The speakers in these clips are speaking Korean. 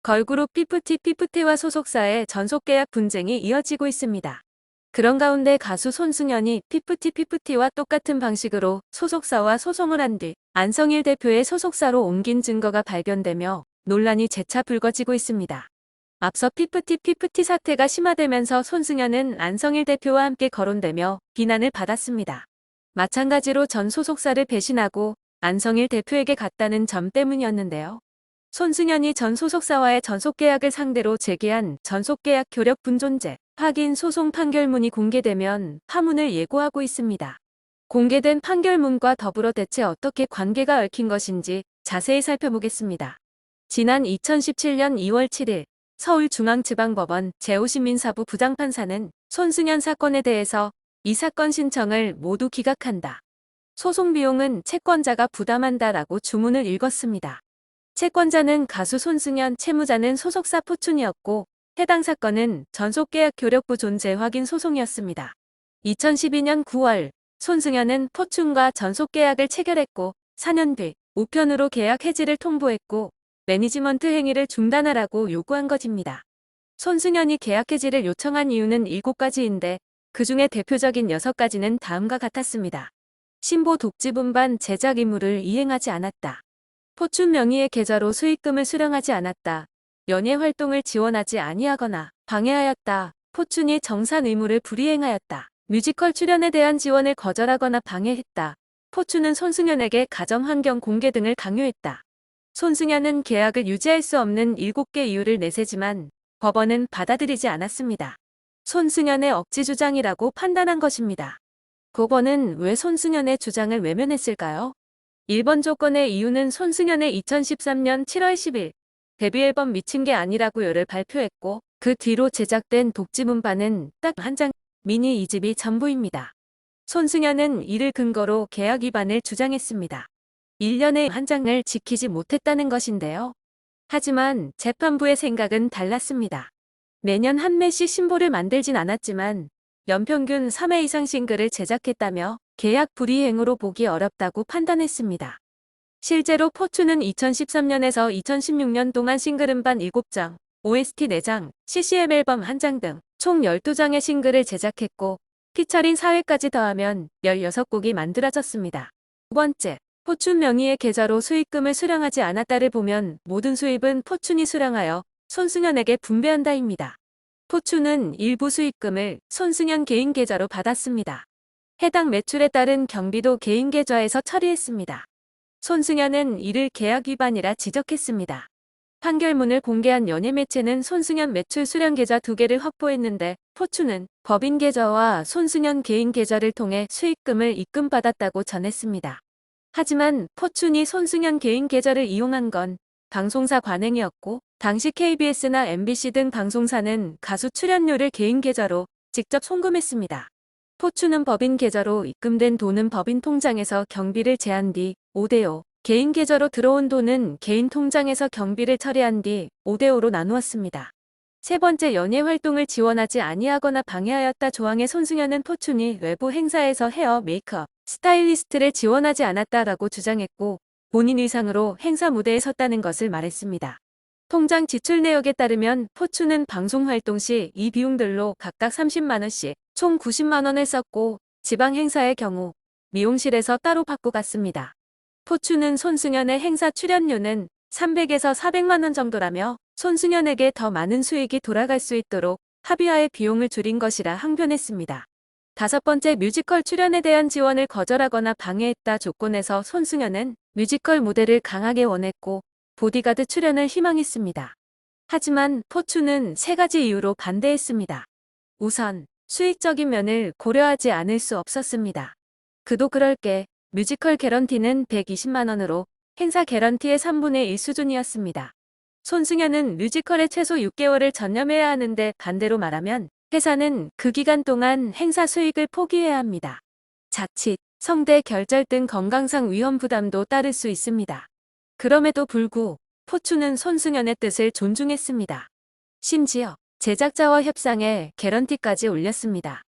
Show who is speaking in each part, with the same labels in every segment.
Speaker 1: 걸그룹 피프티와 소속사의 전속계약 분쟁이 이어지고 있습니다. 그런 가운데 가수 손승연이 피프티와 똑같은 방식으로 소속사와 소송을 한 뒤 안성일 대표의 소속사로 옮긴 증거가 발견되며 논란이 재차 불거지고 있습니다. 앞서 피프티 사태가 심화되면서 손승연은 안성일 대표와 함께 거론되며 비난을 받았습니다. 마찬가지로 전 소속사를 배신하고 안성일 대표에게 갔다는 점 때문이었는데요. 손승연이 전 소속사와의 전속계약을 상대로 제기한 전속계약 효력 분존재 확인 소송 판결문이 공개되면 파문을 예고하고 있습니다. 공개된 판결문과 더불어 대체 어떻게 관계가 얽힌 것인지 자세히 살펴보겠습니다. 지난 2017년 2월 7일 서울중앙지방법원 제5신민사부 부장판사는 손승연 사건에 대해서 이 사건 신청을 모두 기각한다. 소송 비용은 채권자가 부담한다라고 주문을 읽었습니다. 채권자는 가수 손승연, 채무자는 소속사 포춘이었고 해당 사건은 전속계약 효력부 존재 확인 소송이었습니다. 2012년 9월 손승연은 포춘과 전속계약을 체결했고 4년 뒤 우편으로 계약 해지를 통보했고 매니지먼트 행위를 중단하라고 요구한 것입니다. 손승연이 계약 해지를 요청한 이유는 7가지인데 그중에 대표적인 6가지는 다음과 같았습니다. 신보 독집 음반 제작 의무를 이행하지 않았다. 포춘 명의의 계좌로 수익금을 수령하지 않았다. 연예 활동을 지원하지 아니하거나 방해하였다. 포춘이 정산 의무를 불이행하였다. 뮤지컬 출연에 대한 지원을 거절하거나 방해했다. 포춘은 손승연에게 가정환경 공개 등을 강요했다. 손승연은 계약을 유지할 수 없는 7개 이유를 내세지만 법원은 받아들이지 않았습니다. 손승연의 억지 주장이라고 판단한 것입니다. 법원은 왜 손승연의 주장을 외면했을까요? 1번 조건의 이유는 손승연의 2013년 7월 10일 데뷔 앨범 미친 게 아니라고요를 발표했고 그 뒤로 제작된 독집 음반은 딱 한 장 미니 2집이 전부입니다. 손승연은 이를 근거로 계약 위반을 주장했습니다. 1년에 한 장을 지키지 못했다는 것인데요. 하지만 재판부의 생각은 달랐습니다. 매년 한 매씩 신보를 만들진 않았지만 연평균 3회 이상 싱글을 제작했다며 계약 불이행으로 보기 어렵다고 판단했습니다. 실제로 포춘은 2013년에서 2016년 동안 싱글 음반 7장, OST 4장, CCM 앨범 1장 등 총 12장의 싱글을 제작했고 피처링 4회까지 더하면 16곡이 만들어졌습니다. 두 번째, 포춘 명의의 계좌로 수익금을 수령하지 않았다를 보면 모든 수입은 포춘이 수령하여 손승연에게 분배한다입니다. 포춘은 일부 수익금을 손승연 개인 계좌로 받았습니다. 해당 매출에 따른 경비도 개인 계좌에서 처리했습니다. 손승연은 이를 계약 위반이라 지적했습니다. 판결문을 공개한 연예매체는 손승연 매출 수령 계좌 2개를 확보했는데 포춘은 법인 계좌와 손승연 개인 계좌를 통해 수익금을 입금받았다고 전했습니다. 하지만 포춘이 손승연 개인 계좌를 이용한 건 방송사 관행이었고 당시 KBS나 MBC 등 방송사는 가수 출연료를 개인 계좌로 직접 송금했습니다. 포춘은 법인 계좌로 입금된 돈은 법인 통장에서 경비를 제한 뒤 5대5, 개인 계좌로 들어온 돈은 개인 통장에서 경비를 처리한 뒤 5대5로 나누었습니다. 세 번째, 연예 활동을 지원하지 아니하거나 방해하였다 조항의 손승연은 포춘이 외부 행사에서 헤어, 메이크업, 스타일리스트를 지원하지 않았다라고 주장했고 본인 의상으로 행사 무대에 섰다는 것을 말했습니다. 통장 지출 내역에 따르면 포춘은 방송 활동 시 이 비용들로 각각 30만원씩 총 90만원을 썼고 지방 행사의 경우 미용실에서 따로 받고 갔습니다. 포춘은 손승연의 행사 출연료는 300에서 400만원 정도라며 손승연에게 더 많은 수익이 돌아갈 수 있도록 합의하에 비용을 줄인 것이라 항변했습니다. 다섯 번째, 뮤지컬 출연에 대한 지원을 거절하거나 방해했다 조건에서 손승연은 뮤지컬 무대를 강하게 원했고 보디가드 출연을 희망했습니다. 하지만 포춘은 3가지 이유로 반대했습니다. 우선, 수익적인 면을 고려하지 않을 수 없었습니다. 그도 그럴 게 뮤지컬 개런티는 120만원으로 행사 개런티의 3분의 1 수준이었습니다. 손승연은 뮤지컬에 최소 6개월을 전념해야 하는데 반대로 말하면 회사는 그 기간 동안 행사 수익을 포기해야 합니다. 자칫, 성대 결절 등 건강상 위험 부담도 따를 수 있습니다. 그럼에도 불구 포춘은 손승연의 뜻을 존중했습니다. 심지어 제작자와 협상에 개런티까지 올렸습니다.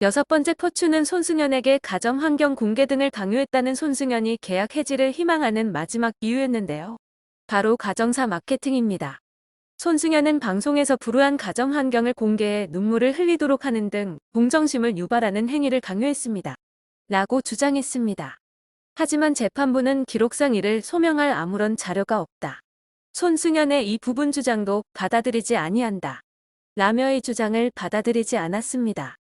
Speaker 1: 여섯 번째, 포춘은 손승연에게 가정환경 공개 등을 강요했다는 손승연이 계약 해지를 희망하는 마지막 이유였는데요. 바로 가정사 마케팅입니다. 손승연은 방송에서 불우한 가정 환경을 공개해 눈물을 흘리도록 하는 등 동정심을 유발하는 행위를 강요했습니다. 라고 주장했습니다. 하지만 재판부는 기록상 이를 소명할 아무런 자료가 없다. 손승연의 이 부분 주장도 받아들이지 아니한다. 라며의 주장을 받아들이지 않았습니다.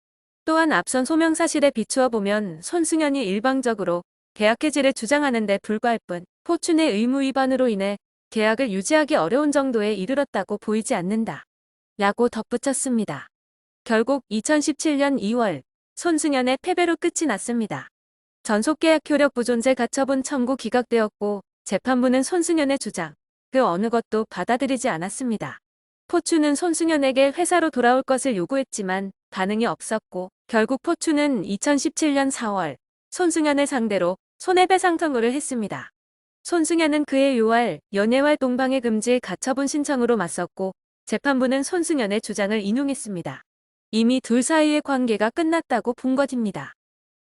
Speaker 1: 또한 앞선 소명 사실에 비추어 보면 손승연이 일방적으로 계약 해지를 주장하는 데 불과할 뿐 포춘의 의무 위반으로 인해 계약을 유지하기 어려운 정도에 이르렀다고 보이지 않는다. 라고 덧붙였습니다. 결국 2017년 2월 손승연의 패배로 끝이 났습니다. 전속계약 효력 부존재 가처분 청구 기각되었고 재판부는 손승연의 주장, 그 어느 것도 받아들이지 않았습니다. 포춘은 손승연에게 회사로 돌아올 것을 요구했지만 반응이 없었고 결국 포춘은 2017년 4월 손승연을 상대로 손해배상 청구를 했습니다. 손승연은 그해 6월 연예활동 방해 금지 가처분 신청으로 맞섰고 재판부는 손승연의 주장을 인용했습니다. 이미 둘 사이의 관계가 끝났다고 본 것입니다.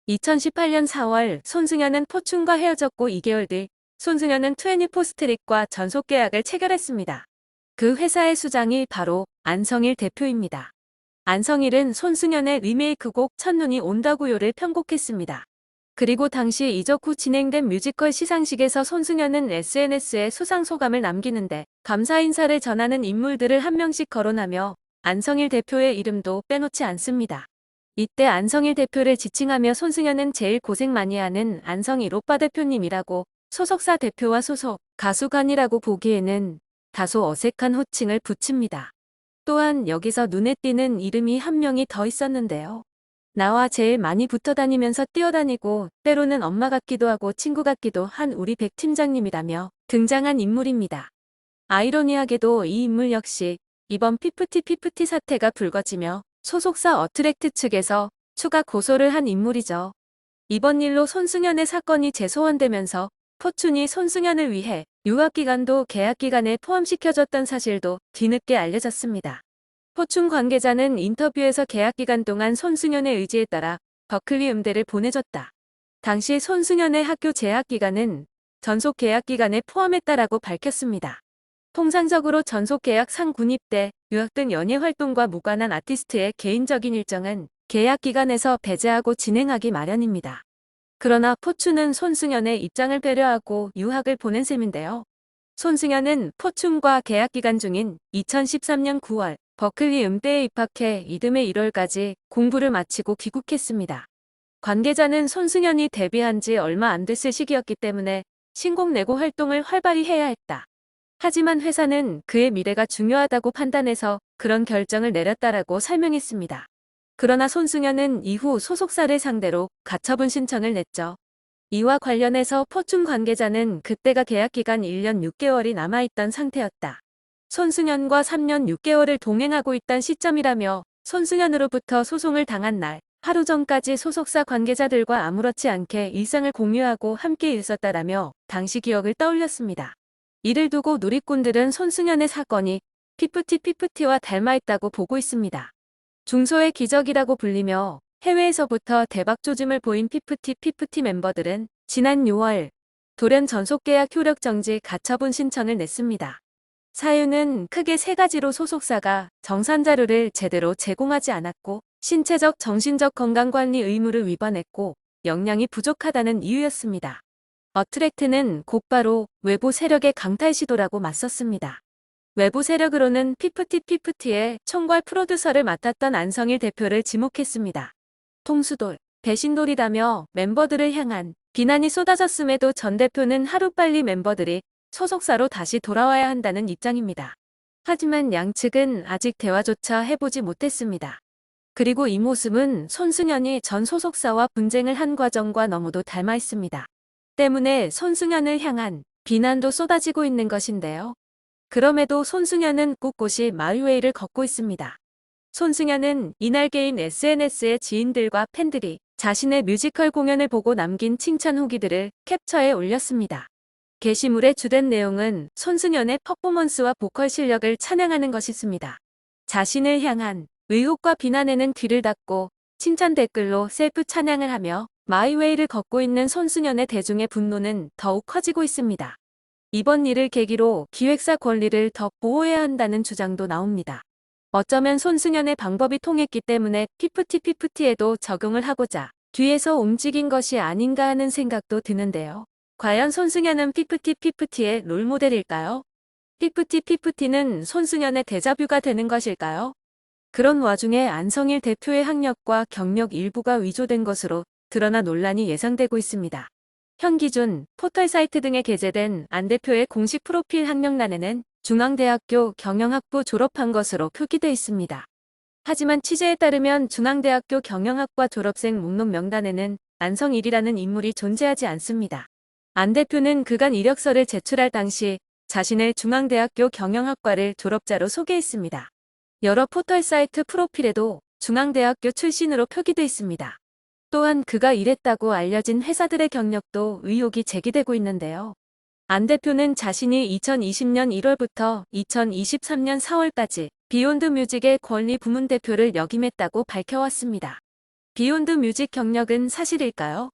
Speaker 1: 2018년 4월 손승연은 포춘과 헤어졌고 2개월 뒤 손승연은 24스트릿과 전속계약을 체결했습니다. 그 회사의 수장이 바로 안성일 대표입니다. 안성일은 손승연의 리메이크곡 첫눈이 온다고요를 편곡했습니다. 그리고 당시 이적 후 진행된 뮤지컬 시상식에서 손승연은 SNS에 수상 소감을 남기는데 감사 인사를 전하는 인물들을 한 명씩 거론하며 안성일 대표의 이름도 빼놓지 않습니다. 이때 안성일 대표를 지칭하며 손승연은 제일 고생 많이 하는 안성일 오빠 대표님이라고 소속사 대표와 소속 가수간이라고 보기에는 다소 어색한 호칭을 붙입니다. 또한 여기서 눈에 띄는 이름이 한 명이 더 있었는데요. 나와 제일 많이 붙어 다니면서 뛰어다니고 때로는 엄마 같기도 하고 친구 같기도 한 우리 백 팀장님이라며 등장한 인물입니다. 아이러니하게도 이 인물 역시 이번 피프티 사태가 불거지며 소속사 어트랙트 측에서 추가 고소를 한 인물이죠. 이번 일로 손승연의 사건이 재소환되면서 포춘이 손승연을 위해 유학기간도 계약기간에 포함시켜줬던 사실도 뒤늦게 알려졌습니다. 포춘 관계자는 인터뷰에서 계약기간 동안 손승연의 의지에 따라 버클리 음대를 보내줬다. 당시 손승연의 학교 재학기간은 전속계약기간에 포함했다라고 밝혔습니다. 통상적으로 전속계약 상군입대, 유학 등 연예활동과 무관한 아티스트의 개인적인 일정은 계약기간에서 배제하고 진행하기 마련입니다. 그러나 포춘은 손승연의 입장을 배려하고 유학을 보낸 셈인데요. 손승연은 포춘과 계약기간 중인 2013년 9월 버클리 음대에 입학해 이듬해 1월까지 공부를 마치고 귀국했습니다. 관계자는 손승연이 데뷔한 지 얼마 안 됐을 시기였기 때문에 신곡 내고 활동을 활발히 해야 했다. 하지만 회사는 그의 미래가 중요하다고 판단해서 그런 결정을 내렸다라고 설명했습니다. 그러나 손승연은 이후 소속사를 상대로 가처분 신청을 냈죠. 이와 관련해서 포춘 관계자는 그때가 계약기간 1년 6개월이 남아있던 상태였다. 손승연과 3년 6개월을 동행하고 있던 시점이라며 손승연으로부터 소송을 당한 날 하루 전까지 소속사 관계자들과 아무렇지 않게 일상을 공유하고 함께 있었다라며 당시 기억을 떠올렸습니다. 이를 두고 누리꾼들은 손승연의 사건이 피프티와 닮아있다고 보고 있습니다. 중소의 기적이라고 불리며 해외에서부터 대박 조짐을 보인 피프티 멤버들은 지난 6월 돌연 전속계약 효력 정지 가처분 신청을 냈습니다. 사유는 크게 세 가지로 소속사가 정산 자료를 제대로 제공하지 않았고 신체적 정신적 건강관리 의무를 위반했고 역량이 부족하다는 이유였습니다. 어트랙트는 곧바로 외부 세력의 강탈 시도라고 맞섰습니다. 외부 세력으로는 피프티의 총괄 프로듀서를 맡았던 안성일 대표를 지목했습니다. 통수돌, 배신돌이라며 멤버들을 향한 비난이 쏟아졌음에도 전 대표는 하루빨리 멤버들이 소속사로 다시 돌아와야 한다는 입장입니다. 하지만 양측은 아직 대화조차 해보지 못했습니다. 그리고 이 모습은 손승연이 전 소속사와 분쟁을 한 과정과 너무도 닮아 있습니다. 때문에 손승연을 향한 비난도 쏟아지고 있는 것인데요. 그럼에도 손승연은 꿋꿋이 마이웨이를 걷고 있습니다. 손승연은 이날 개인 SNS에 지인들과 팬들이 자신의 뮤지컬 공연을 보고 남긴 칭찬 후기들을 캡처해 올렸습니다. 게시물의 주된 내용은 손승연의 퍼포먼스와 보컬 실력을 찬양하는 것이었습니다. 자신을 향한 의혹과 비난에는 귀를 닫고 칭찬 댓글로 셀프 찬양을 하며 마이웨이를 걷고 있는 손승연의 대중의 분노는 더욱 커지고 있습니다. 이번 일을 계기로 기획사 권리를 더 보호해야 한다는 주장도 나옵니다. 어쩌면 손승연의 방법이 통했기 때문에 피프티피프티에도 적용을 하고자 뒤에서 움직인 것이 아닌가 하는 생각도 드는데요. 과연 손승연은 피프티피프티의 롤모델일까요? 피프티피프티는 손승연의 데자뷰가 되는 것일까요? 그런 와중에 안성일 대표의 학력과 경력 일부가 위조된 것으로 드러나 논란이 예상되고 있습니다. 현 기준, 포털 사이트 등에 게재된 안 대표의 공식 프로필 학력란에는 중앙대학교 경영학부 졸업한 것으로 표기돼 있습니다. 하지만 취재에 따르면 중앙대학교 경영학과 졸업생 목록 명단에는 안성일이라는 인물이 존재하지 않습니다. 안 대표는 그간 이력서를 제출할 당시 자신을 중앙대학교 경영학과를 졸업자로 소개했습니다. 여러 포털 사이트 프로필에도 중앙대학교 출신으로 표기돼 있습니다. 또한 그가 일했다고 알려진 회사들의 경력도 의혹이 제기되고 있는데요. 안 대표는 자신이 2020년 1월부터 2023년 4월까지 비욘드 뮤직의 권리 부문 대표를 역임했다고 밝혀왔습니다. 비욘드 뮤직 경력은 사실일까요?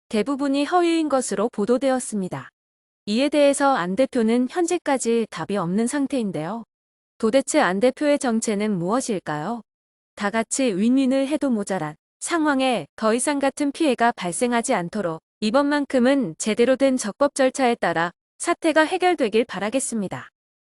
Speaker 1: 대부분이 허위인 것으로 보도되었습니다. 이에 대해서 안 대표는 현재까지 답이 없는 상태인데요. 도대체 안 대표의 정체는 무엇일까요? 다 같이 윈윈을 해도 모자란 상황에 더 이상 같은 피해가 발생하지 않도록 이번만큼은 제대로 된 적법 절차에 따라 사태가 해결되길 바라겠습니다.